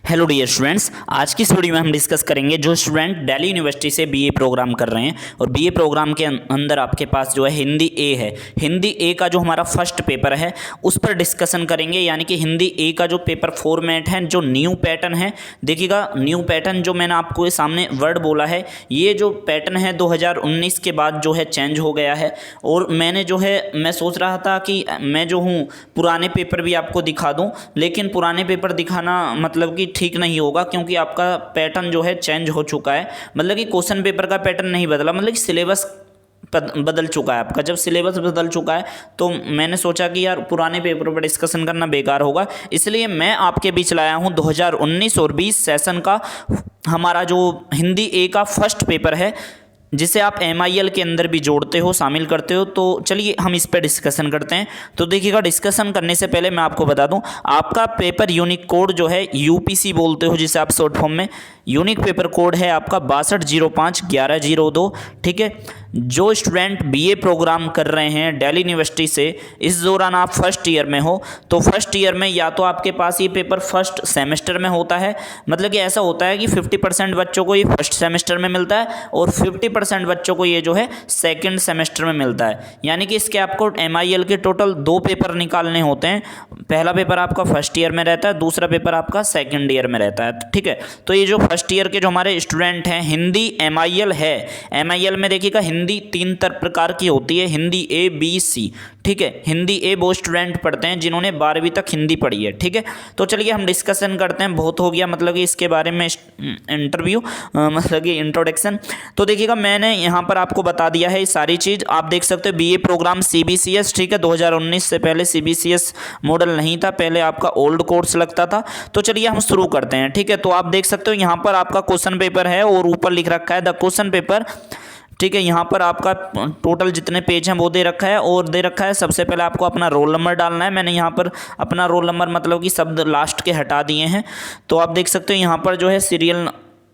Hello dear students, आज की इस वीडियो में हम डिस्कस करेंगे जो स्टूडेंट दिल्ली यूनिवर्सिटी से बीए प्रोग्राम कर रहे हैं और बीए प्रोग्राम के अंदर आपके पास जो है हिंदी ए है। हिंदी ए का जो हमारा फर्स्ट पेपर है उस पर डिस्कशन करेंगे, यानी कि हिंदी ए का जो पेपर फॉर्मेट है, जो न्यू पैटर्न है। देखिएगा, न्यू पैटर्न जो मैंने आपको सामने वर्ड बोला है, ये जो पैटर्न है 2019 के बाद जो है चेंज हो गया है। और मैंने जो है मैं सोच रहा था कि मैं जो हूँ पुराने पेपर भी आपको दिखा दूँ, लेकिन पुराने पेपर दिखाना मतलब कि ठीक नहीं होगा, क्योंकि आपका पैटर्न जो है चेंज हो चुका है। मतलब कि क्वेश्चन पेपर का पैटर्न नहीं बदला, मतलब कि सिलेबस बदल चुका है आपका। जब सिलेबस बदल चुका है तो मैंने सोचा कि यार पुराने पेपर पर डिस्कशन करना बेकार होगा, इसलिए मैं आपके बीच लाया हूं 2019 और 20 सेशन का हमारा जो हिंदी ए का फर्स्ट पेपर है, जिसे आप MIL के अंदर भी जोड़ते हो, शामिल करते हो। तो चलिए हम इस पर डिस्कशन करते हैं। तो देखिएगा, डिस्कशन करने से पहले मैं आपको बता दूं, आपका पेपर यूनिक कोड जो है UPC बोलते हो, जिसे आप शॉर्ट फॉर्म में, यूनिक पेपर कोड है आपका 62051102। ठीक है, जो स्टूडेंट BA प्रोग्राम कर रहे हैं दिल्ली यूनिवर्सिटी से, इस दौरान आप फर्स्ट ईयर में हो, तो फर्स्ट ईयर में या तो आपके पास ये पेपर फर्स्ट सेमेस्टर में होता है, मतलब कि ऐसा होता है कि 50% बच्चों को ये फर्स्ट सेमेस्टर में मिलता है और 50% बच्चों को ये जो है सेकंड सेमेस्टर में मिलता है। यानी कि इसके आपको MIL के टोटल 2 पेपर निकालने होते हैं। पहला पेपर आपका फर्स्ट ईयर में रहता है, दूसरा पेपर आपका सेकंड ईयर में रहता है। ठीक है, तो ये जो फर्स्ट ईयर के जो हमारे स्टूडेंट हैं, हिंदी MIL है। MIL में देखिएगा, हिंदी 3 प्रकार की होती है, हिंदी A B C। ठीक है, हिंदी ए वो स्टूडेंट पढ़ते हैं जिन्होंने 12वीं तक हिंदी पढ़ी है। ठीक है, तो चलिए हम डिस्कशन करते हैं। बहुत हो गया मतलब कि इसके बारे में इंटरव्यू, मतलब कि इंट्रोडक्शन। तो देखिएगा, मैंने यहाँ पर आपको बता दिया है ये सारी चीज़। आप देख सकते हो BA प्रोग्राम CBCS। ठीक है, 2019 से पहले CBCS मॉडल नहीं था, पहले आपका ओल्ड कोर्स लगता था। तो चलिए हम शुरू करते हैं। ठीक है, तो आप देख सकते हो यहाँ पर आपका क्वेश्चन पेपर है और ऊपर लिख रखा है द क्वेश्चन पेपर। ठीक है, यहाँ पर आपका टोटल जितने पेज हैं वो दे रखा है और दे रखा है सबसे पहले आपको अपना रोल नंबर डालना है। मैंने यहाँ पर अपना रोल नंबर मतलब कि शब्द लास्ट के हटा दिए हैं। तो आप देख सकते हो यहाँ पर जो है सीरियल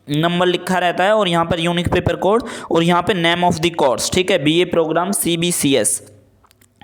नंबर लिखा रहता है और यहाँ पर यूनिक पेपर कोड और यहाँ पे नेम ऑफ द कोर्स। ठीक है, BA प्रोग्राम CBCS।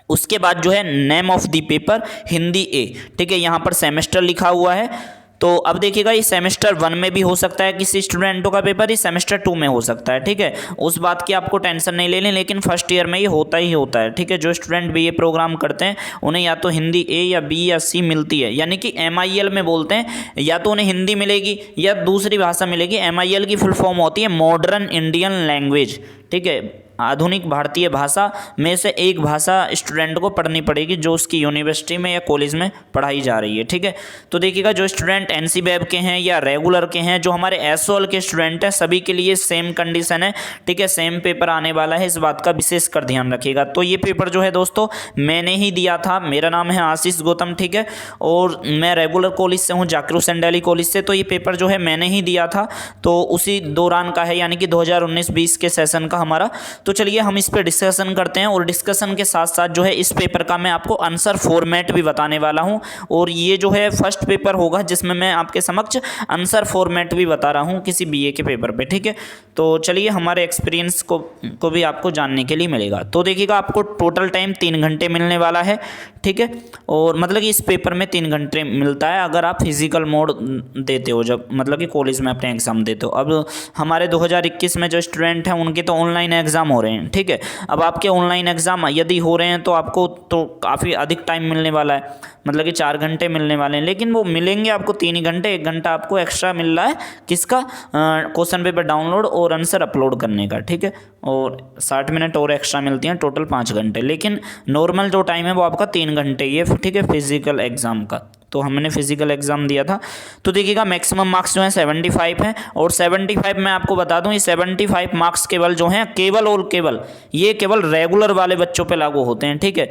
उसके बाद जो है name of the paper Hindi A। ठीक है, यहाँ पर सेमेस्टर लिखा हुआ है। तो अब देखिएगा, ये सेमेस्टर 1 में भी हो सकता है किसी स्टूडेंटों का पेपर, ये सेमेस्टर 2 में हो सकता है। ठीक है, उस बात की आपको टेंशन नहीं लेनी, लेकिन फर्स्ट ईयर में ये होता ही होता है। ठीक है, जो स्टूडेंट BA प्रोग्राम करते हैं उन्हें या तो हिंदी A या B या C मिलती है, यानी कि MIL में बोलते हैं, या तो उन्हें हिंदी मिलेगी या दूसरी भाषा मिलेगी। MIL की फुल फॉर्म होती है मॉडर्न इंडियन लैंग्वेज। ठीक है, आधुनिक भारतीय भाषा में से एक भाषा स्टूडेंट को पढ़नी पड़ेगी जो उसकी यूनिवर्सिटी में या कॉलेज में पढ़ाई जा रही है। ठीक है, तो देखिएगा, जो स्टूडेंट NCBAB के हैं या रेगुलर के हैं, जो हमारे SOL के स्टूडेंट हैं, सभी के लिए सेम कंडीशन है। ठीक है, सेम पेपर आने वाला है, इस बात का विशेष कर ध्यान रखिएगा। तो ये पेपर जो है दोस्तों मैंने ही दिया था। मेरा नाम है आशीष गौतम। ठीक है, और मैं रेगुलर कॉलेज से हूँ, जाकिर हुसैन दिल्ली कॉलेज से। तो ये पेपर जो है मैंने ही दिया था, तो उसी दौरान का है, यानी कि 2019-20 के सेशन का हमारा। तो चलिए हम इस पे डिस्कशन करते हैं और डिस्कशन के साथ साथ जो है इस पेपर का मैं आपको आंसर फॉर्मेट भी बताने वाला हूं। और ये जो है फर्स्ट पेपर होगा जिसमें मैं आपके समक्ष आंसर फॉर्मेट भी बता रहा हूं किसी BA के पेपर पे। ठीक है, तो चलिए हमारे एक्सपीरियंस को भी आपको जानने के लिए मिलेगा। तो देखिएगा, आपको टोटल टाइम 3 घंटे मिलने वाला है। ठीक है, और मतलब कि इस पेपर में 3 घंटे मिलता है अगर आप फिजिकल मोड देते हो, जब मतलब कि कॉलेज में अपने एग्जाम देते हो। अब हमारे 2021 में जो स्टूडेंट हैं उनके तो ऑनलाइन एग्जाम हो रहे हैं। ठीक है, अब आपके ऑनलाइन एग्जाम यदि हो रहे हैं तो आपको तो काफ़ी अधिक टाइम मिलने वाला है, मतलब कि 4 घंटे मिलने वाले हैं, लेकिन वो मिलेंगे आपको 3 ही घंटे। 1 घंटा आपको एक्स्ट्रा मिल रहा है किसका, क्वेश्चन पेपर डाउनलोड और आंसर अपलोड करने का। ठीक है, और 60 मिनट और एक्स्ट्रा मिलती हैं, टोटल 5 घंटे। लेकिन नॉर्मल जो टाइम है वो आपका 3 घंटे ही है। ठीक है, फिजिकल एग्जाम का। तो हमने फिजिकल एग्जाम दिया था। तो देखिएगा, मैक्सिमम मार्क्स जो हैं 75 हैं और 75 मैं आपको बता दूं, ये 75 मार्क्स केवल जो हैं, केवल और केवल ये केवल रेगुलर वाले बच्चों पे लागू होते हैं। ठीक है,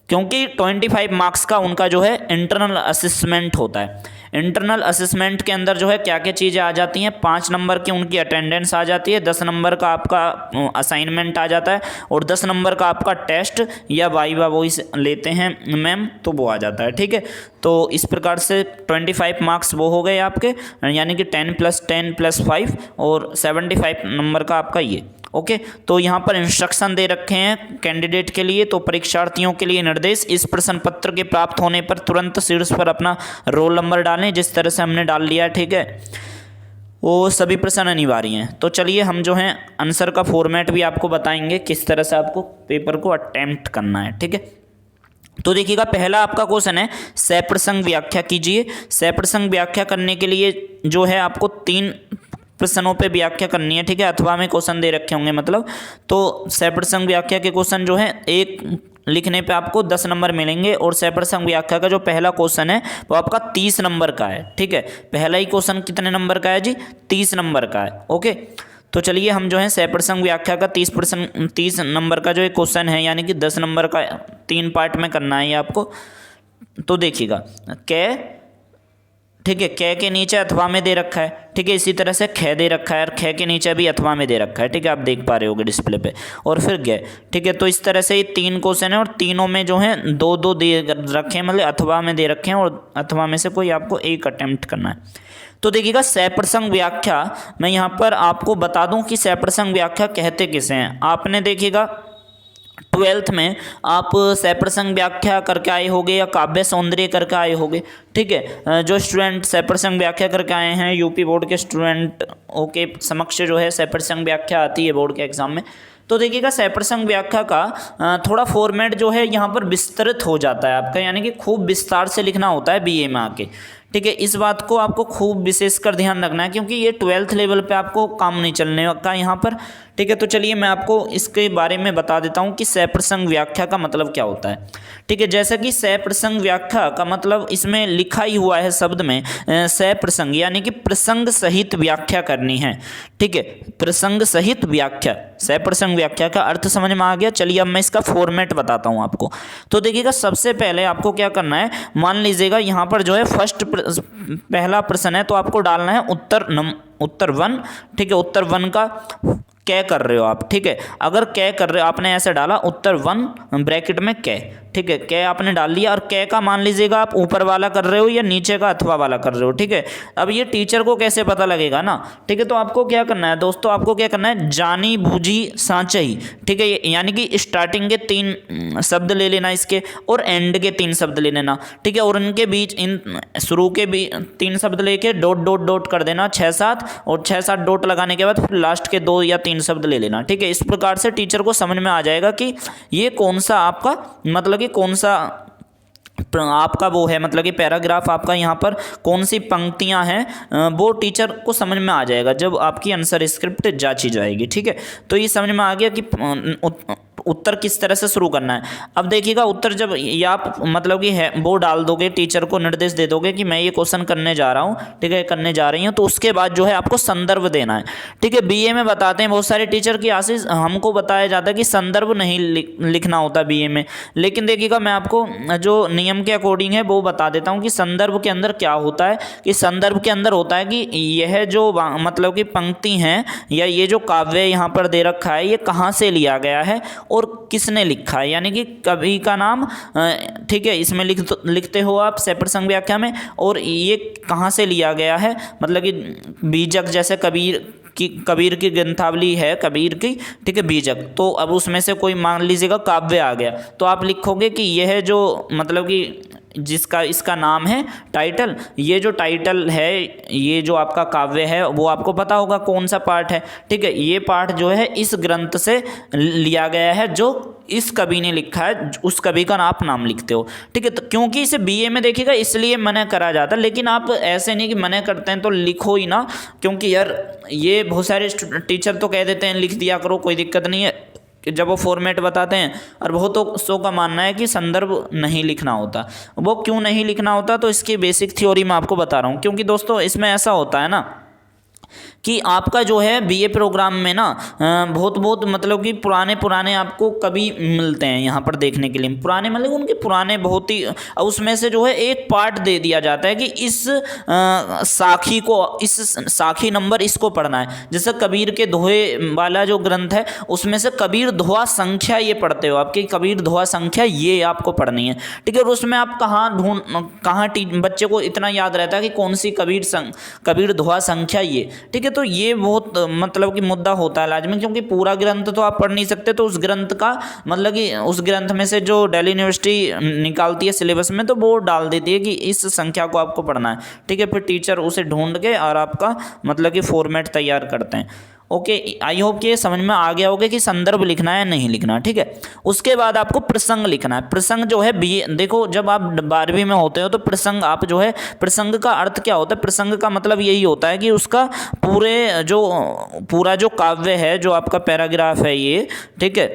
क्योंकि 25 मार्क्स का उनका जो है इंटरनल असेसमेंट होता है। इंटरनल असेसमेंट के अंदर जो है क्या क्या चीज़ें आ जाती हैं, 5 नंबर की उनकी अटेंडेंस आ जाती है, 10 नंबर का आपका असाइनमेंट आ जाता है और 10 नंबर का आपका टेस्ट या वाइवा वो लेते हैं मैम, तो वो आ जाता है। ठीक है, तो इस प्रकार से 25 मार्क्स वो हो गए आपके, यानी कि 10 + 10 + 5 और 75 नंबर का आपका ये। ओके, तो यहाँ पर इंस्ट्रक्शन दे रखे हैं कैंडिडेट के लिए। तो परीक्षार्थियों के लिए निर्देश, इस प्रश्न पत्र के प्राप्त होने पर तुरंत शीर्ष पर अपना रोल नंबर डालें डालें जिस तरह से हमने डाल लिया, ठीक है, वो सभी प्रश्न अनिवार्य हैं। तो चलिए हम जो है आंसर का फॉर्मेट भी आपको बताएंगे किस तरह से आपको पेपर को अटेम्प्ट करना है, ठीक है। तो देखिएगा पहला आपका क्वेश्चन है सप्रसंग व्याख्या कीजिए। सप्रसंग व्याख्या करने के लिए जो है आपको 3 प्रश्नों पे व्याख्या करनी है, ठीक है, अथवा में क्वेश्चन दे रखे होंगे मतलब। तो सप्रसंग व्याख्या के क्वेश्चन जो है एक लिखने पे आपको 10 नंबर मिलेंगे और सप्रसंग व्याख्या का जो पहला क्वेश्चन है वो आपका 30 नंबर का है, ठीक है। पहला ही क्वेश्चन कितने नंबर का है जी? 30 नंबर का है, ओके। तो चलिए हम जो है सप्रसंग व्याख्या का 30 नंबर का जो एक क्वेश्चन है, यानी कि 10 नंबर का 3 पार्ट में करना है ये आपको। तो देखिएगा कै, ठीक है, कै के नीचे अथवा में दे रखा है, ठीक है, इसी तरह से ख दे रखा है और ख के नीचे भी अथवा में दे रखा है, ठीक है, आप देख पा रहे होगे डिस्प्ले पे, और फिर ग, ठीक है। तो इस तरह से ये 3 क्वेश्चन है और तीनों में जो है 2-2 दे रखे हैं, मतलब अथवा में दे रखे हैं और अथवा में से कोई आपको एक अटेम्प्ट करना है। तो देखिएगा सप्रसंग व्याख्या, मैं यहाँ पर आपको बता दूँ कि सप्रसंग व्याख्या कहते किसे हैं। आपने देखिएगा 12th में आप सप्रसंग व्याख्या करके आए होंगे या काव्य सौंदर्य करके आए होंगे, ठीक है। जो स्टूडेंट सप्रसंग व्याख्या करके आए हैं, यूपी बोर्ड के स्टूडेंट ओके समक्ष जो है सप्रसंग व्याख्या आती है बोर्ड के एग्जाम में। तो देखिएगा सप्रसंग व्याख्या का थोड़ा फॉर्मेट जो है यहाँ पर विस्तृत हो जाता है आपका, यानी कि खूब विस्तार से लिखना होता है बीए में आके, ठीक है। इस बात को आपको खूब विशेषकर ध्यान रखना है क्योंकि ये 12th लेवल पे आपको काम नहीं चलने का यहाँ पर, ठीक है। तो चलिए मैं आपको इसके बारे में बता देता हूँ कि सप्रसंग व्याख्या का मतलब क्या होता है, ठीक है। जैसा कि सप्रसंग व्याख्या का मतलब इसमें लिखा ही हुआ है शब्द में सप्रसंग, यानी कि प्रसंग सहित व्याख्या करनी है, ठीक है, प्रसंग सहित व्याख्या। सप्रसंग व्याख्या का अर्थ समझ में आ गया। चलिए अब मैं इसका फॉर्मेट बताता हूँ आपको। तो देखिएगा सबसे पहले आपको क्या करना है, मान लीजिएगा यहाँ पर जो है पहला प्रश्न है तो आपको डालना है उत्तर 1, ठीक है। उत्तर 1 का कै कर रहे हो आप, ठीक है। अगर कै कर रहे हो आपने ऐसे डाला उत्तर 1 ब्रैकेट में कै, ठीक है, कै आपने डाल लिया और कै का मान लीजिएगा आप ऊपर वाला कर रहे हो या नीचे का अथवा वाला कर रहे हो, ठीक है। अब ये टीचर को कैसे पता लगेगा ना, ठीक है। तो आपको क्या करना है दोस्तों, आपको क्या करना है, जानी बूझी सांचई, ठीक है, यानी कि स्टार्टिंग के 3 शब्द ले लेना इसके और एंड के 3 शब्द ले लेना, ठीक है, और इनके बीच इन शुरू के भी 3 शब्द लेके डॉट डॉट डॉट कर देना 6-7 और 6-7 डॉट लगाने के बाद फिर लास्ट के 2 या 3 शब्द ले लेना, ठीक है। इस प्रकार से टीचर को समझ में आ जाएगा कि ये कौन सा आपका मतलब कि कौन सा आपका वो है, मतलब कि पैराग्राफ आपका यहाँ पर कौन सी पंक्तियाँ हैं वो टीचर को समझ में आ जाएगा जब आपकी आंसर स्क्रिप्ट जांची जाएगी, ठीक है। तो ये समझ में आ गया कि उत्तर किस तरह से शुरू करना है। अब देखिएगा उत्तर जब ये आप मतलब कि है वो डाल दोगे, टीचर को निर्देश दे दोगे कि मैं ये क्वेश्चन करने जा रहा हूँ, ठीक है, करने जा रही हूँ, तो उसके बाद जो है आपको संदर्भ देना है, ठीक है। बीए में बताते हैं बहुत सारे टीचर की आशीष हमको बताया जाता है कि संदर्भ नहीं लिखना होता बीए में, लेकिन देखिएगा मैं आपको जो नियम के अकॉर्डिंग है वो बता देता हूँ कि संदर्भ के अंदर क्या होता है। कि संदर्भ के अंदर होता है कि यह जो मतलब कि पंक्ति हैं या ये जो काव्य यहाँ पर दे रखा है ये कहाँ से लिया गया है और किसने लिखा है, यानी कि कवि का नाम, ठीक है, इसमें लिखते हो आप सप्रसंग व्याख्या में, और ये कहाँ से लिया गया है, मतलब कि बीजक जैसे कबीर की ग्रंथावली है कबीर की, ठीक है, बीजक। तो अब उसमें से कोई मान लीजिएगा काव्य आ गया तो आप लिखोगे कि यह जो मतलब कि जिसका इसका नाम है टाइटल, ये जो टाइटल है ये जो आपका काव्य है वो आपको पता होगा कौन सा पार्ट है, ठीक है। ये पार्ट जो है इस ग्रंथ से लिया गया है जो इस कवि ने लिखा है, उस कवि का आप नाम लिखते हो, ठीक है। तो क्योंकि इसे बीए में देखिएगा इसलिए मना करा जाता है, लेकिन आप ऐसे नहीं कि मना करते हैं तो लिखो ही ना, क्योंकि यार ये बहुत सारे टीचर तो कह देते हैं लिख दिया करो कोई दिक्कत नहीं है जब वो फॉर्मेट बताते हैं, और बहुतों सौ का मानना है कि संदर्भ नहीं लिखना होता। वो क्यों नहीं लिखना होता तो इसकी बेसिक थ्योरी मैं आपको बता रहा हूँ। क्योंकि दोस्तों इसमें ऐसा होता है ना कि आपका जो है बीए प्रोग्राम में ना बहुत मतलब कि पुराने आपको कवि मिलते हैं यहाँ पर देखने के लिए, पुराने मतलब उनके पुराने बहुत ही, उसमें से जो है एक पार्ट दे दिया जाता है कि इस साखी को, इस साखी नंबर इसको पढ़ना है। जैसे कबीर के दोहे वाला जो ग्रंथ है उसमें से कबीर दोहा संख्या ये पढ़ते हो आपकी, कबीर दोहा संख्या ये आपको पढ़नी है, ठीक है। और उसमें आप कहाँ बच्चे को इतना याद रहता है कि कौन सी कबीर दोहा संख्या ये, ठीक है। तो ये बहुत मतलब कि मुद्दा होता है लाजमी, क्योंकि पूरा ग्रंथ तो आप पढ़ नहीं सकते, तो उस ग्रंथ का मतलब कि उस ग्रंथ में से जो दिल्ली यूनिवर्सिटी निकालती है सिलेबस में, तो वो डाल देती है कि इस संख्या को आपको पढ़ना है, ठीक है। फिर टीचर उसे ढूंढ के और आपका मतलब कि फॉर्मेट तैयार करते हैं। ओके, आई होप कि ये समझ में आ गया होगा कि संदर्भ लिखना है नहीं लिखना, ठीक है। उसके बाद आपको प्रसंग लिखना है। प्रसंग जो है देखो, जब आप 12वीं में होते हो तो प्रसंग आप जो है, प्रसंग का अर्थ क्या होता है? प्रसंग का मतलब यही होता है कि उसका पूरा जो काव्य है, जो आपका पैराग्राफ है ये, ठीक है,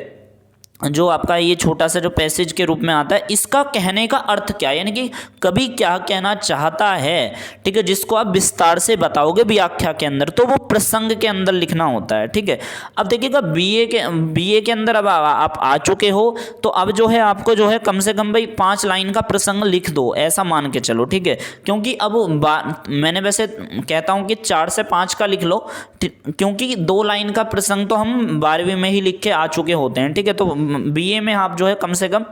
जो आपका ये छोटा सा जो पैसेज के रूप में आता है, इसका कहने का अर्थ क्या है, यानी कि कवि क्या कहना चाहता है, ठीक है, जिसको आप विस्तार से बताओगे व्याख्या के अंदर, तो वो प्रसंग के अंदर लिखना होता है, ठीक है। अब देखिएगा बीए के अंदर अब आप आ चुके हो, तो अब जो है आपको जो है कम से कम भाई 5 लाइन का प्रसंग लिख दो, ऐसा मान के चलो, ठीक है। क्योंकि अब मैंने वैसे कहता हूँ कि 4 से 5 का लिख लो, क्योंकि 2 लाइन का प्रसंग तो हम 12वीं में ही लिख के आ चुके होते हैं, ठीक है। तो बीए में आप जो है कम से कम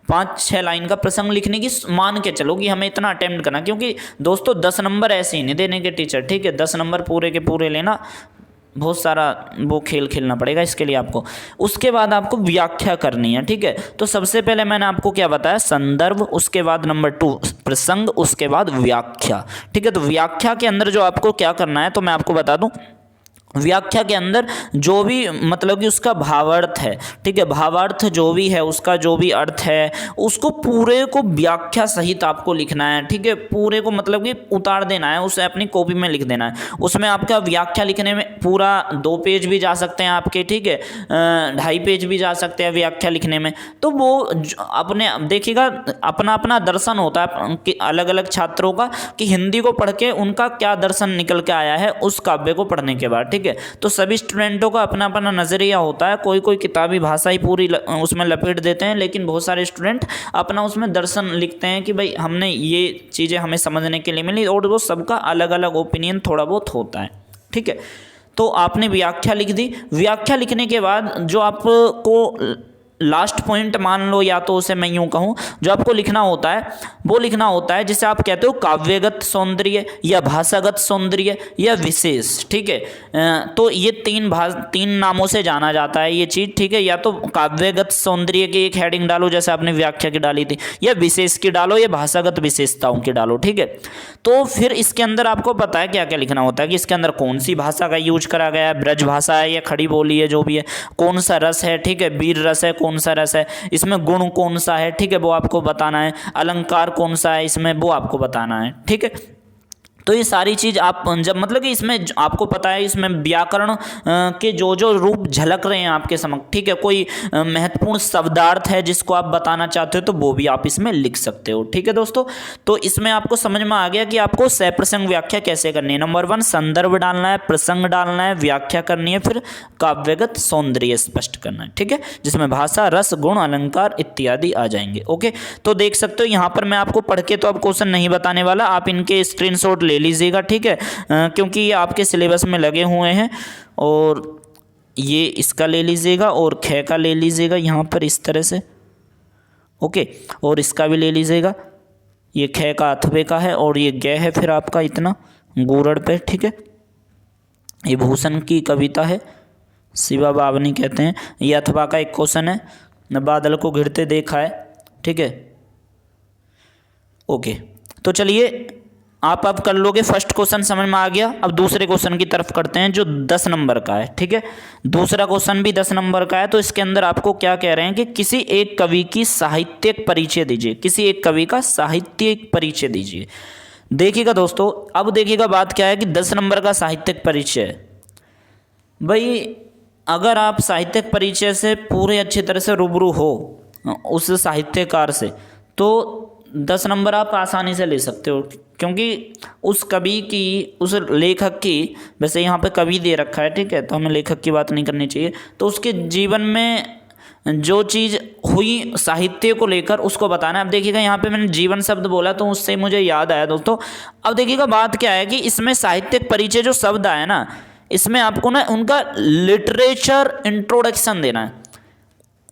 5-6 लाइन का प्रसंग लिखने की मान के चलो कि हमें इतना अटेम्प्ट करना, क्योंकि दोस्तों 10 नंबर ऐसे ही नहीं देने के टीचर, ठीक है। 10 नंबर पूरे के पूरे लेना, बहुत सारा वो खेल खेलना पड़ेगा इसके लिए आपको। उसके बाद आपको व्याख्या करनी है, ठीक है। तो सबसे पहले मैंने आपको क्या बताया? संदर्भ, उसके बाद नंबर 2 प्रसंग, उसके बाद व्याख्या, ठीक है। तो व्याख्या के अंदर जो आपको क्या करना है, तो मैं आपको बता दूं, व्याख्या के अंदर जो भी मतलब कि उसका भावार्थ है, ठीक है, भावार्थ जो भी है, उसका जो भी अर्थ है, उसको पूरे को व्याख्या सहित आपको लिखना है, ठीक है। पूरे को मतलब कि उतार देना है, उसे अपनी कॉपी में लिख देना है। उसमें आपका व्याख्या लिखने में पूरा 2 पेज भी जा सकते हैं आपके, ठीक है, 2.5 पेज भी जा सकते हैं व्याख्या लिखने में। तो वो अपने देखिएगा, अपना अपना दर्शन होता है कि अलग अलग छात्रों का, कि हिंदी को पढ़ के उनका क्या दर्शन निकल के आया है उस काव्य को पढ़ने के बाद, ठीक है। तो सभी स्टूडेंटों का अपना अपना नजरिया होता है, कोई किताबी भाषा ही पूरी उसमें लपेट देते हैं, लेकिन बहुत सारे स्टूडेंट अपना उसमें दर्शन लिखते हैं कि भाई हमने ये चीज़ें हमें समझने के लिए मिली, और वो सबका अलग अलग ओपिनियन थोड़ा बहुत होता है, ठीक है। तो आपने व्याख्या लिख दी। व्याख्या लिखने के बाद जो आपको लास्ट पॉइंट मान लो, या तो उसे मैं यूं कहूं, जो आपको लिखना होता है वो लिखना होता है जिसे आप कहते हो काव्यगत सौंदर्य, या भाषागत सौंदर्य, या विशेष, ठीक है। तो ये 3 नामों से जाना जाता है ये चीज़, ठीक है। या तो काव्यगत सौंदर्य की एक हेडिंग डालो जैसे आपने व्याख्या की डाली थी, या विशेष की डालो, या भाषागत विशेषताओं की डालो, ठीक है। तो फिर इसके अंदर आपको पता है क्या क्या लिखना होता है, कि इसके अंदर कौन सी भाषा का यूज करा गया है, ब्रज भाषा है या खड़ी बोली है, जो भी है, कौन सा रस है, ठीक है, वीर रस है, कौन सा रस है, इसमें गुण कौन सा है, ठीक है, वो आपको बताना है, अलंकार कौन सा है इसमें, वो आपको बताना है, ठीक है। तो ये सारी चीज़ आप जब मतलब कि इसमें आपको पता है, इसमें व्याकरण के जो जो रूप झलक रहे हैं आपके समक्ष, ठीक है, कोई महत्वपूर्ण शब्दार्थ है जिसको आप बताना चाहते हो, तो वो भी आप इसमें लिख सकते हो, ठीक है दोस्तों। तो इसमें आपको समझ में आ गया कि आपको सप्रसंग व्याख्या कैसे करनी है। नंबर 1 संदर्भ डालना है, प्रसंग डालना है, व्याख्या करनी है, फिर काव्यगत सौंदर्य स्पष्ट करना है, ठीक है, जिसमें भाषा, रस, गुण, अलंकार इत्यादि आ जाएंगे। ओके, तो देख सकते हो यहाँ पर मैं आपको पढ़ के तो अब क्वेश्चन नहीं बताने वाला, आप इनके स्क्रीनशॉट ले लीजिएगा, ठीक है, क्योंकि ये आपके सिलेबस में लगे हुए हैं। और ये इसका ले लीजिएगा, और ख का ले लीजिएगा यहाँ पर इस तरह से, ओके, और इसका भी ले लीजिएगा, ये ख का अथवे का है, और ये ग है फिर आपका इतना गुरड़ पे, ठीक है। ये भूषण की कविता है, शिवा बावनी कहते हैं। ये अथवा का एक क्वेश्चन है, न बादल को घिरते देखा है, ठीक है। ओके, तो चलिए आप अब कर लोगे, फर्स्ट क्वेश्चन समझ में आ गया। अब दूसरे क्वेश्चन की तरफ करते हैं जो 10 नंबर का है, ठीक है। दूसरा क्वेश्चन भी 10 नंबर का है। तो इसके अंदर आपको क्या कह रहे हैं कि किसी एक कवि की साहित्यिक परिचय दीजिए, किसी एक कवि का साहित्यिक परिचय दीजिए। देखिएगा दोस्तों, अब देखिएगा बात क्या है कि 10 नंबर का साहित्यिक परिचय, भाई अगर आप साहित्यिक परिचय से पूरे अच्छी तरह से रूबरू हो उस साहित्यकार से, तो 10 नंबर आप आसानी से ले सकते हो, क्योंकि उस कवि की, उस लेखक की, वैसे यहाँ पे कवि दे रखा है, ठीक है, तो हमें लेखक की बात नहीं करनी चाहिए, तो उसके जीवन में जो चीज़ हुई साहित्य को लेकर उसको बताना है। अब देखिएगा यहाँ पे मैंने जीवन शब्द बोला तो उससे मुझे याद आया दोस्तों। अब देखिएगा बात क्या है कि इसमें साहित्यिक परिचय जो शब्द आया ना, इसमें आपको ना उनका लिटरेचर इंट्रोडक्शन देना है।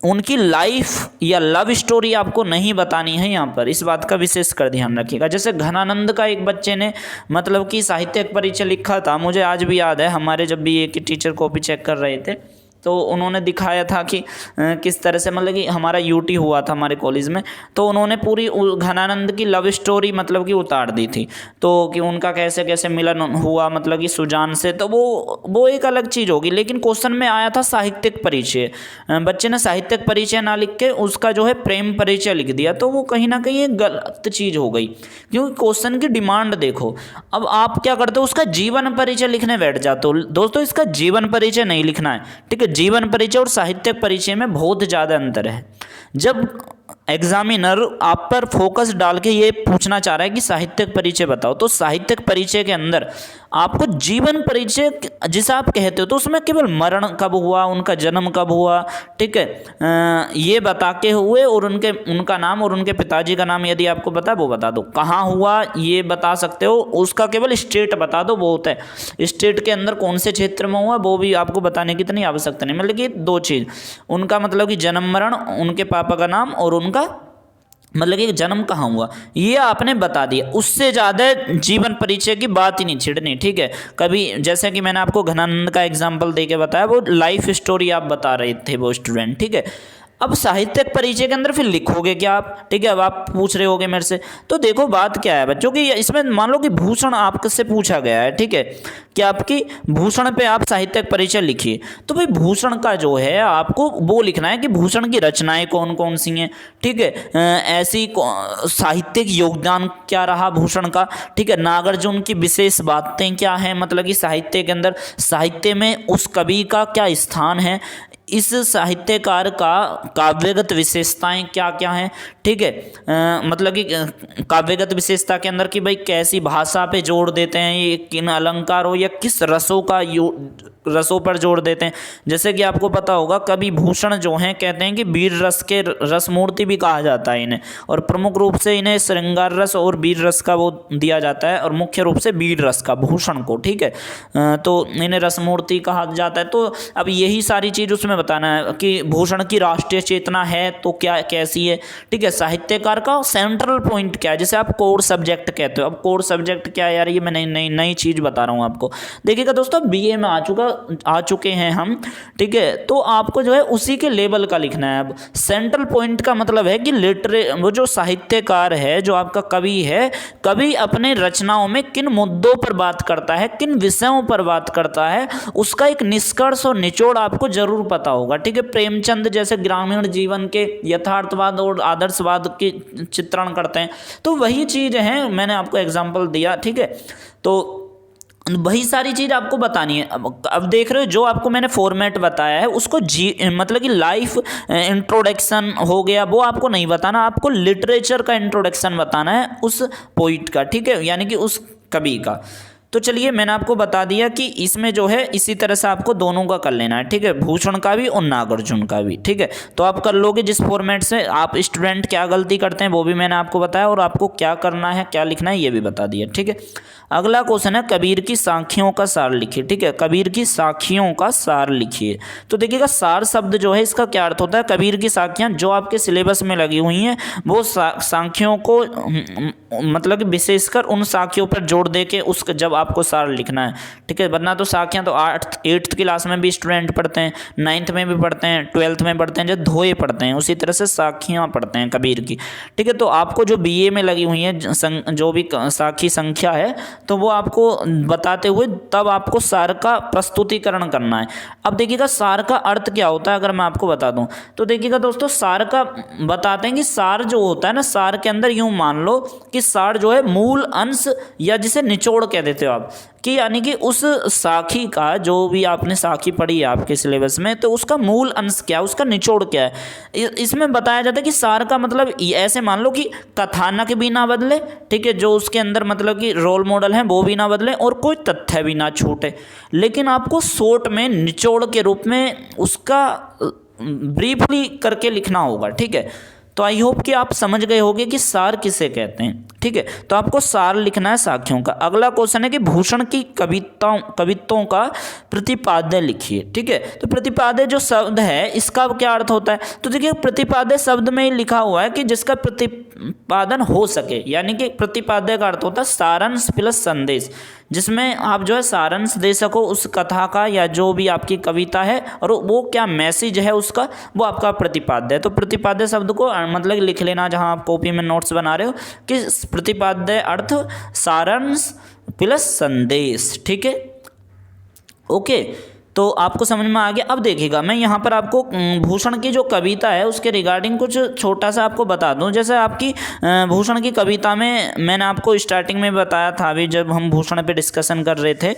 उनकी लाइफ या लव स्टोरी आपको नहीं बतानी है यहाँ पर, इस बात का विशेष कर ध्यान रखिएगा। जैसे घनानंद का एक बच्चे ने मतलब कि साहित्यिक परिचय लिखा था, मुझे आज भी याद है, हमारे जब बीए की टीचर कॉपी चेक कर रहे थे तो उन्होंने दिखाया था कि किस तरह से मतलब कि हमारा यूटी हुआ था हमारे कॉलेज में, तो उन्होंने पूरी घनानंद की लव स्टोरी मतलब कि उतार दी थी, तो कि उनका कैसे कैसे मिलन हुआ मतलब कि सुजान से, तो वो एक अलग चीज़ होगी। लेकिन क्वेश्चन में आया था साहित्यिक परिचय, बच्चे ने साहित्यिक परिचय ना लिख के उसका जो है प्रेम परिचय लिख दिया, तो वो कहीं ना कहीं एक गलत चीज़ हो गई, क्योंकि क्वेश्चन की डिमांड देखो। अब आप क्या करते हो, उसका जीवन परिचय लिखने बैठ जाते हो। दोस्तों इसका जीवन परिचय नहीं लिखना है, ठीक है। जीवन परिचय और साहित्यिक परिचय में बहुत ज़्यादा अंतर है। जब एग्जामिनर आप पर फोकस डाल के ये पूछना चाह रहा है कि साहित्यिक परिचय बताओ, तो साहित्यिक परिचय के अंदर आपको जीवन परिचय जिसे आप कहते हो तो उसमें केवल मरण कब हुआ, उनका जन्म कब हुआ, ठीक है, ये बता के हुए, और उनका नाम और उनके पिताजी का नाम यदि आपको पता है वो बता दो। कहाँ हुआ ये बता सकते हो, उसका केवल स्टेट बता दो, बहुत है। स्टेट के अंदर कौन से क्षेत्र में हुआ वो भी आपको बताने की इतनी आवश्यकता नहीं, मतलब कि दो चीज़, उनका मतलब कि जन्म मरण, उनके पापा का नाम और उनका मतलब कि जन्म कहाँ हुआ, ये आपने बता दिया। उससे ज़्यादा जीवन परिचय की बात ही नहीं छिड़नी, ठीक है। कभी जैसे कि मैंने आपको घनानंद का एग्जाम्पल दे के बताया, वो लाइफ स्टोरी आप बता रहे थे वो स्टूडेंट, ठीक है। अब साहित्यिक परिचय के अंदर फिर लिखोगे क्या आप, ठीक है। अब आप पूछ रहे होगे मेरे से, तो देखो बात क्या है बच्चों की, इसमें मान लो कि भूषण आपसे पूछा गया है, ठीक है, कि आपकी भूषण पे आप साहित्यिक परिचय लिखिए, तो भाई भूषण का जो है आपको वो लिखना है कि भूषण की रचनाएं कौन कौन सी हैं, ठीक है, ऐसी साहित्यिक योगदान क्या रहा भूषण का, ठीक है, नागार्जुन की विशेष बातें क्या हैं, मतलब कि साहित्य के अंदर, साहित्य में उस कवि का क्या स्थान है, इस साहित्यकार का काव्यगत विशेषताएं क्या क्या हैं, ठीक है, मतलब कि काव्यगत विशेषता के अंदर कि भाई कैसी भाषा पे जोड़ देते हैं, ये किन अलंकारों या किस रसों पर जोड़ देते हैं। जैसे कि आपको पता होगा कवि भूषण जो हैं कहते हैं कि वीर रस के रस मूर्ति भी कहा जाता है इन्हें, और प्रमुख रूप से इन्हें श्रृंगार रस और वीर रस का वो दिया जाता है, और मुख्य रूप से वीर रस का भूषण को, ठीक है, तो इन्हें रस मूर्ति कहा जाता है। तो अब यही सारी चीज़ उसमें बताना है कि भूषण की राष्ट्रीय चेतना है तो क्या कैसी है, ठीक है, साहित्यकार का सेंट्रल पॉइंट क्या है, जैसे आप कोर सब्जेक्ट कहते हो। अब कोर सब्जेक्ट क्या है यार, ये मैं नई चीज़ बता रहा हूँ आपको। देखिएगा दोस्तों बीए में आ चुके हैं हम, ठीक है, तो आपको जो है उसी के लेवल का लिखना है। अब सेंट्रल पॉइंट का मतलब है कि वो जो साहित्यकार है, जो आपका कवि है, कवि अपने रचनाओं में किन मुद्दों पर बात करता है, किन विषयों पर बात करता है, उसका एक निष्कर्ष और निचोड़ आपको जरूर पता होगा, ठीक है। प्रेमचंद जैसे ग्रामीण जीवन के यथार्थवाद और आदर्शवाद के चित्रण करते हैं, तो वही चीज़ है, मैंने आपको एग्जाम्पल दिया, ठीक है। तो वही सारी चीज़ आपको बतानी है। अब देख रहे हो जो आपको मैंने फॉर्मेट बताया है उसको मतलब कि लाइफ इंट्रोडक्शन हो गया, वो आपको नहीं बताना, आपको लिटरेचर का इंट्रोडक्शन बताना है उस पोइट का, ठीक है, यानी कि उस कवि का। तो चलिए मैंने आपको बता दिया कि इसमें जो है इसी तरह से आपको दोनों का कर लेना है, ठीक है, भूषण का भी और नागार्जुन का भी, ठीक है। तो आप कर लोगे जिस फॉर्मेट से। आप स्टूडेंट क्या गलती करते हैं वो भी मैंने आपको बताया, और आपको क्या करना है क्या लिखना है ये भी बता दिया, ठीक है। अगला क्वेश्चन है कबीर की साखियों का सार लिखिए, ठीक है, कबीर की साखियों का सार लिखिए। तो देखिएगा सार शब्द जो है इसका क्या अर्थ होता है, कबीर की साखियाँ जो आपके सिलेबस में लगी हुई हैं वो साखियों को मतलब कि विशेषकर उन साखियों पर जोड़ दे के उसका जब आपको सार लिखना है, ठीक है। वरना तो साखियाँ तो 8th क्लास में भी स्टूडेंट पढ़ते हैं, 9th में भी पढ़ते हैं, 12th में पढ़ते हैं, जब धोए पढ़ते हैं, उसी तरह से साखियाँ पढ़ते हैं कबीर की, ठीक है। तो आपको जो बीए में लगी हुई है जो भी साखी संख्या है तो वो आपको बताते हुए तब आपको सार का प्रस्तुतिकरण करना है। अब देखिएगा सार का अर्थ क्या होता है अगर मैं आपको बता दूं, तो देखिएगा दोस्तों सार का बताते हैं कि सार जो होता है ना, सार के अंदर यूं मान लो कि सार जो है मूल अंश या जिसे निचोड़ कह देते हो आप, कि यानी कि उस साखी का जो भी आपने साखी पढ़ी है आपके सिलेबस में, तो उसका मूल अंश क्या है, उसका निचोड़ क्या है। इसमें बताया जाता है कि सार का मतलब ऐसे मान लो कि कथानक भी ना बदले, ठीक है, जो उसके अंदर मतलब कि रोल मॉडल हैं वो भी ना बदले और कोई तथ्य भी ना छूटे, लेकिन आपको शॉर्ट में निचोड़ के रूप में उसका ब्रीफली करके लिखना होगा, ठीक है। तो आई होप कि आप समझ गए होंगे कि सार किसे कहते हैं। ठीक है। तो आपको सार लिखना है साक्ष्यों का। अगला क्वेश्चन है कि भूषण की कवित्वों का प्रतिपाद्य लिखिए। ठीक है, तो प्रतिपाद्य जो शब्द है इसका क्या अर्थ होता है? तो देखिए प्रतिपाद्य शब्द में लिखा हुआ है कि जिसका प्रतिपादन हो सके, यानी कि प्रतिपाद्य का अर्थ होता है सारांश प्लस संदेश, जिसमें आप जो है सारांश दे सको उस कथा का या जो भी आपकी कविता है, और वो क्या मैसेज है उसका, वो आपका प्रतिपाद्य है। तो प्रतिपाद्य शब्द को मतलब लिख लेना जहाँ आप कॉपी में नोट्स बना रहे हो कि प्रतिपाद्य अर्थ सारांश प्लस संदेश। ठीक है, ओके, तो आपको समझ में आ गया। अब देखिएगा मैं यहाँ पर आपको भूषण की जो कविता है उसके रिगार्डिंग कुछ छोटा सा आपको बता दूँ। जैसे आपकी भूषण की कविता में मैंने आपको स्टार्टिंग में बताया था अभी जब हम भूषण पे डिस्कशन कर रहे थे।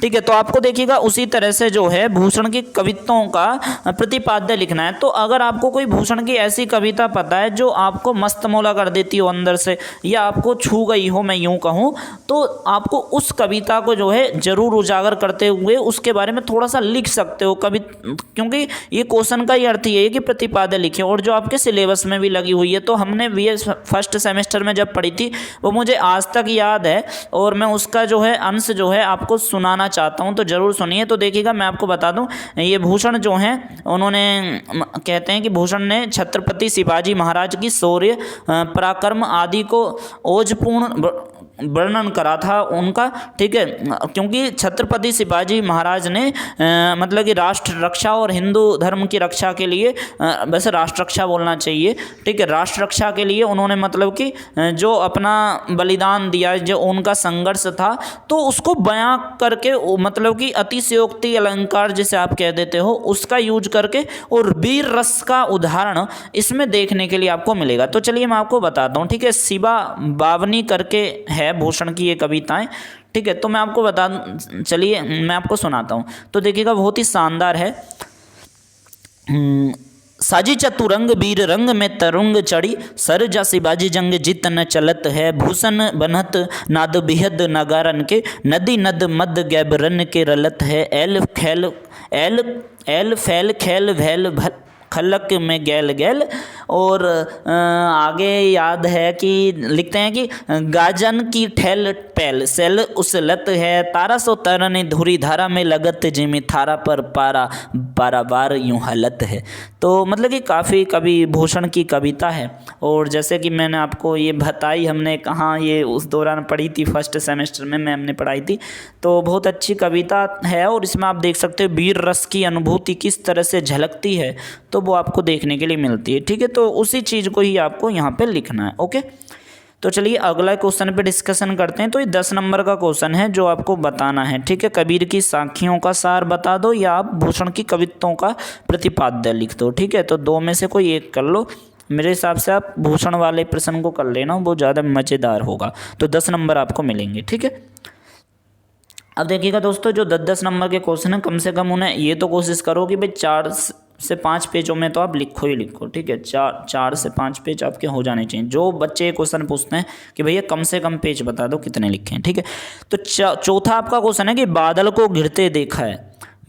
ठीक है, तो आपको देखिएगा उसी तरह से जो है भूषण की कविताओं का प्रतिपाद्य लिखना है। तो अगर आपको कोई भूषण की ऐसी कविता पता है जो आपको मस्त मौला कर देती हो अंदर से, या आपको छू गई हो, मैं यूँ कहूँ, तो आपको उस कविता को जो है जरूर उजागर करते हुए उसके बारे में थोड़ा सा लिख सकते हो कवि, क्योंकि ये क्वेश्चन का ही अर्थ ये है कि प्रतिपाद्य लिखे, और जो आपके सिलेबस में भी लगी हुई है। तो हमने ये फर्स्ट सेमेस्टर में जब पढ़ी थी वो मुझे आज तक याद है, और मैं उसका जो है अंश जो है आपको सुनाना चाहता हूं, तो जरूर सुनिए। तो देखिएगा मैं आपको बता दूं, ये भूषण जो हैं उन्होंने कहते हैं कि भूषण ने छत्रपति शिवाजी महाराज की शौर्य पराक्रम आदि को ओजपूर्ण वर्णन करा था उनका। ठीक है, क्योंकि छत्रपति शिवाजी महाराज ने मतलब कि राष्ट्र रक्षा और हिंदू धर्म की रक्षा के लिए, वैसे राष्ट्र रक्षा बोलना चाहिए, ठीक है, राष्ट्र रक्षा के लिए उन्होंने मतलब कि जो अपना बलिदान दिया, जो उनका संघर्ष था, तो उसको बयां करके मतलब कि अतिशयोक्ति अलंकार जिसे आप कह देते हो उसका यूज करके, और वीर रस का उदाहरण इसमें देखने के लिए आपको मिलेगा। तो चलिए मैं आपको बताता हूँ। ठीक है, शिवा बावनी करके है भूषण की ये कविताएं। ठीक है, तो मैं आपको चलिए मैं आपको सुनाता हूँ। तो देखिएगा बहुत ही शानदार है। साजी चतुरंग वीर रंग में तरुंग चढ़ी, सर जा शिवाजी जंग जित न चलत है, भूषण बनत नाद बिहद नगारन के, नदी नद मद गैबरन के रलत है, एल फैल खेल भैल खलक में गैल गैल। और आगे याद है कि लिखते हैं कि गाजन की ठेल पैल सेल उसलत है, तारा सो तरन धुरी धारा में लगत जिमी थारा पर पारा बारा बार यूं हलत है। तो मतलब कि काफ़ी कवि भूषण की कविता है, और जैसे कि मैंने आपको ये बताई, हमने कहाँ ये उस दौरान पढ़ी थी, फर्स्ट सेमेस्टर में हमने पढ़ाई थी। तो बहुत अच्छी कविता है, और इसमें आप देख सकते हो वीर रस की अनुभूति किस तरह से झलकती है, तो वो आपको देखने के लिए मिलती है। ठीक है, तो उसी चीज़ को ही आपको यहाँ पे लिखना है। ओके, तो चलिए अगला क्वेश्चन पे डिस्कशन करते हैं। तो ये 10 नंबर का क्वेश्चन है जो आपको बताना है। ठीक है, कबीर की साखियों का सार बता दो, या आप भूषण की कविताओं का प्रतिपाद्य लिख दो। ठीक है, तो दो में से कोई एक कर लो। मेरे हिसाब से आप भूषण वाले प्रश्न को कर लेना, वो ज़्यादा मज़ेदार होगा। तो 10 नंबर आपको मिलेंगे। ठीक है, अब देखिएगा दोस्तों, जो 10-10 नंबर के क्वेश्चन हैं कम से कम उन्हें ये तो कोशिश करो कि भाई 4 से 5 पेजों में तो आप लिखो ही लिखो। ठीक है, 4 से 5 पेज आपके हो जाने चाहिए। जो बच्चे क्वेश्चन पूछते हैं कि भैया कम से कम पेज बता दो कितने लिखे हैं। ठीक है, तो चौथा आपका क्वेश्चन है कि बादल को घिरते देखा है,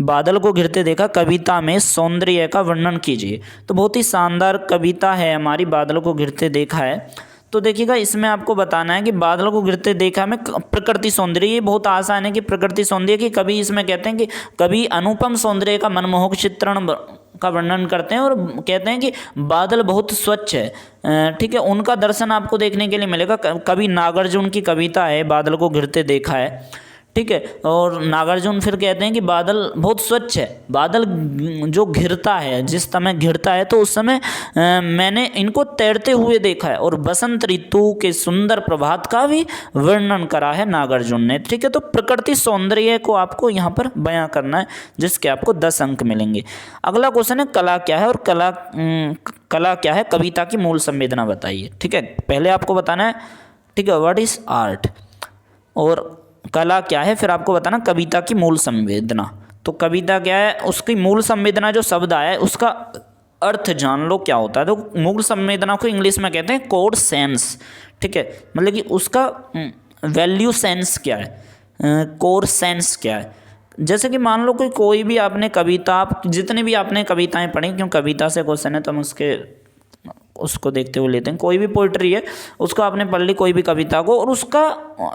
बादल को घिरते देखा कविता में सौंदर्य का वर्णन कीजिए। तो बहुत ही शानदार कविता है हमारी, बादल को घिरते देखा है। तो देखिएगा इसमें आपको बताना है कि बादल को गिरते देखा में प्रकृति सौंदर्य, ये बहुत आसान है कि प्रकृति सौंदर्य की कवि इसमें कहते हैं कि कवि अनुपम सौंदर्य का मनमोहक चित्रण का वर्णन करते हैं, और कहते हैं कि बादल बहुत स्वच्छ है। ठीक है, उनका दर्शन आपको देखने के लिए मिलेगा। कवि नागार्जुन की कविता है बादल को घिरते देखा है। ठीक है, और नागार्जुन फिर कहते हैं कि बादल बहुत स्वच्छ है, बादल जो घिरता है, जिस समय घिरता है तो उस समय मैंने इनको तैरते हुए देखा है, और बसंत ऋतु के सुंदर प्रभात का भी वर्णन करा है नागार्जुन ने। ठीक है, तो प्रकृति सौंदर्य को आपको यहाँ पर बयां करना है, जिसके आपको 10 अंक मिलेंगे। अगला क्वेश्चन है कला क्या है, और कला क्या है, कविता की मूल संवेदना बताइए। ठीक है, पहले आपको बताना है, ठीक है, व्हाट इज आर्ट, और कला क्या है, फिर आपको बताना कविता की मूल संवेदना। तो कविता क्या है, उसकी मूल संवेदना जो शब्द आया है उसका अर्थ जान लो क्या होता है। तो मूल संवेदना को इंग्लिश में कहते हैं कोर सेंस। ठीक है, मतलब कि उसका वैल्यू सेंस क्या है, कोर सेंस क्या है। जैसे कि मान लो कोई भी आपने कविता, आप जितने भी आपने कविताएं पढ़ी, क्यों कविता से क्वेश्चन है तो हम उसके उसको देखते हुए लेते हैं। कोई भी पोइट्री है उसको आपने पढ़ ली, कोई भी कविता को, और उसका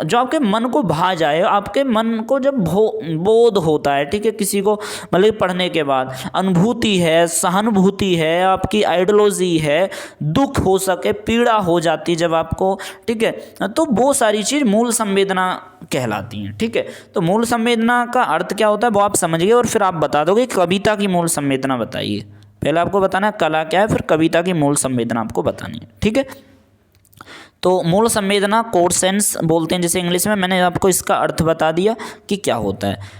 जो आपके मन को भा जाए, आपके मन को जब बोध होता है, ठीक है, किसी को मतलब पढ़ने के बाद अनुभूति है, सहानुभूति है, आपकी आइडियोलॉजी है, दुख हो सके, पीड़ा हो जाती जब आपको, ठीक है, तो वो सारी चीज़ मूल संवेदना कहलाती हैं। ठीक है, तो मूल संवेदना का अर्थ क्या होता है वो आप समझिए, और फिर आप बता दोगे कविता की मूल संवेदना बताइए। पहले आपको बताना है कला क्या है, फिर कविता की मूल संवेदना आपको बतानी है। ठीक है, तो मूल संवेदना कोड सेंस बोलते हैं जैसे इंग्लिश में, मैंने आपको इसका अर्थ बता दिया कि क्या होता है।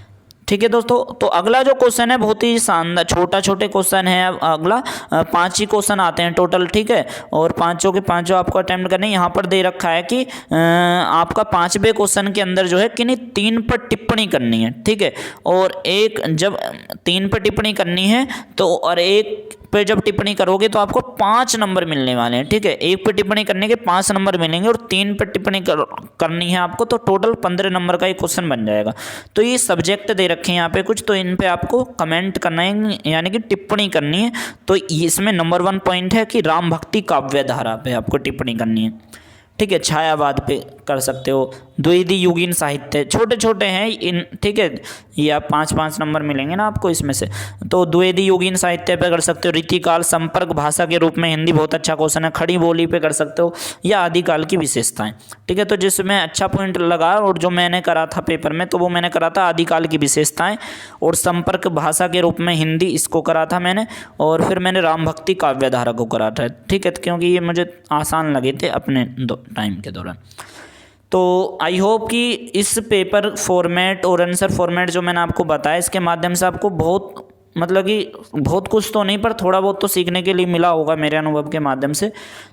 ठीक है दोस्तों, तो अगला जो क्वेश्चन है बहुत ही शानदार, छोटे क्वेश्चन है। अगला 5 ही क्वेश्चन आते हैं टोटल, ठीक है, और पांचों के पांचों आपको अटेम्प्ट करने। यहाँ पर दे रखा है कि आपका 5वें क्वेश्चन के अंदर जो है किन्हीं 3 पर टिप्पणी करनी है। ठीक है, और एक जब 3 पर टिप्पणी करनी है तो, और एक पे जब टिप्पणी करोगे तो आपको 5 नंबर मिलने वाले हैं। ठीक है, एक पे टिप्पणी करने के 5 नंबर मिलेंगे, और 3 पे टिप्पणी करनी है आपको तो टोटल 15 नंबर का एक क्वेश्चन बन जाएगा। तो ये सब्जेक्ट दे रखे हैं यहाँ पे कुछ, तो इन पे आपको कमेंट करना है, यानी कि टिप्पणी करनी है। तो इसमें नंबर 1 पॉइंट है कि राम भक्ति काव्य धारा पे आपको टिप्पणी करनी है। ठीक है, छायावाद पे कर सकते हो, द्विवेदी युगीन साहित्य, छोटे छोटे हैं इन। ठीक है, ये आप 5-5 नंबर मिलेंगे ना आपको इसमें से, तो द्विवेदी युगीन साहित्य पे कर सकते हो। रीतिकाल संपर्क भाषा के रूप में हिंदी बहुत अच्छा क्वेश्चन है। खड़ी बोली पे कर सकते हो, या आदिकाल की विशेषताएं। ठीक है, तो जिसमें अच्छा पॉइंट लगा और जो मैंने करा था पेपर में, तो वो मैंने करा था आदिकाल की विशेषताएं, और संपर्क भाषा के रूप में हिंदी, इसको करा था मैंने, और फिर मैंने राम भक्ति काव्य धारा को करा था। ठीक है, क्योंकि ये मुझे आसान लगे थे अपने टाइम के दौरान। तो आई होप कि इस पेपर फॉर्मेट और आंसर फॉर्मेट जो मैंने आपको बताया, इसके माध्यम से आपको बहुत, मतलब कि बहुत कुछ तो नहीं पर थोड़ा बहुत तो सीखने के लिए मिला होगा मेरे अनुभव के माध्यम से।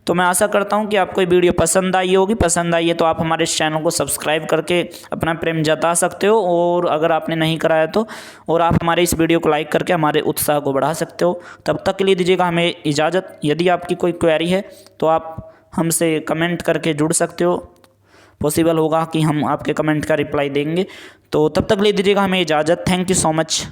तो मैं आशा करता हूं कि आपको ये वीडियो पसंद आई होगी। पसंद आई है तो आप हमारे इस चैनल को सब्सक्राइब करके अपना प्रेम जता सकते हो, और अगर आपने नहीं कराया तो, और आप हमारे इस वीडियो को लाइक करके हमारे उत्साह को बढ़ा सकते हो। तब तक के लिए दीजिएगा हमें इजाज़त। यदि आपकी कोई क्वेरी है तो आप हमसे कमेंट करके जुड़ सकते हो, पॉसिबल होगा कि हम आपके कमेंट का रिप्लाई देंगे। तो तब तक ले दीजिएगा हमें इजाज़त। Thank you so much.